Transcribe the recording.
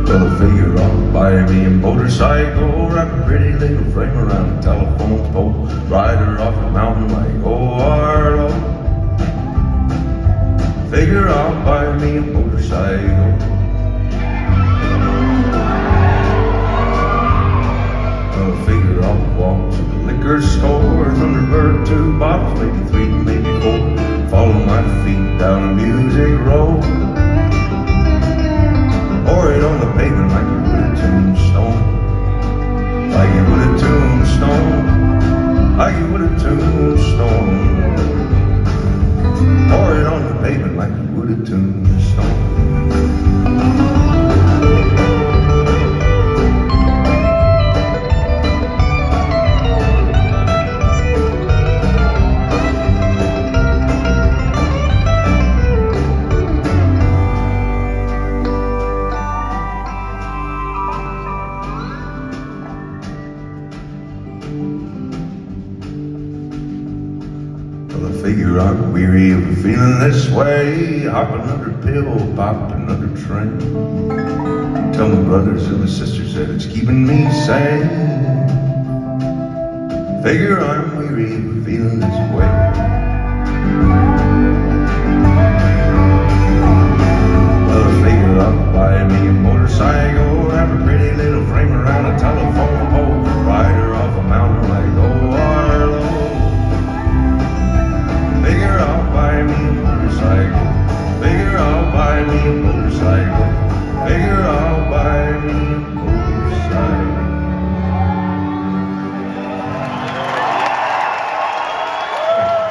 Well, I figure I'll buy me a motorcycle, wrap a pretty little frame around a telephone pole, ride her off a mountain like old Arlo. Figure I'll buy me a motorcycle. Well, I figure I'll walk to the liquor store, Thunderbird, 2 bottles, maybe 3, maybe 4, follow my feet down the music road. Pour it on the pavement like you would a tombstone, like you would a tombstone, like you would a tombstone. Pour it on the pavement like you would a tombstone. Well, I figure I'm weary of feeling this way, hop another pill, pop another train, tell my brothers and my sisters that it's keeping me sane. Figure I'm weary of feeling this way. Well, I figure I'll buy me a motorcycle, have a pretty little frame around a telephone pole, ride her off a mountain like old Arlo. Figure I'll buy me a motorcycle. Figure I'll buy me a motorcycle. Figure I'll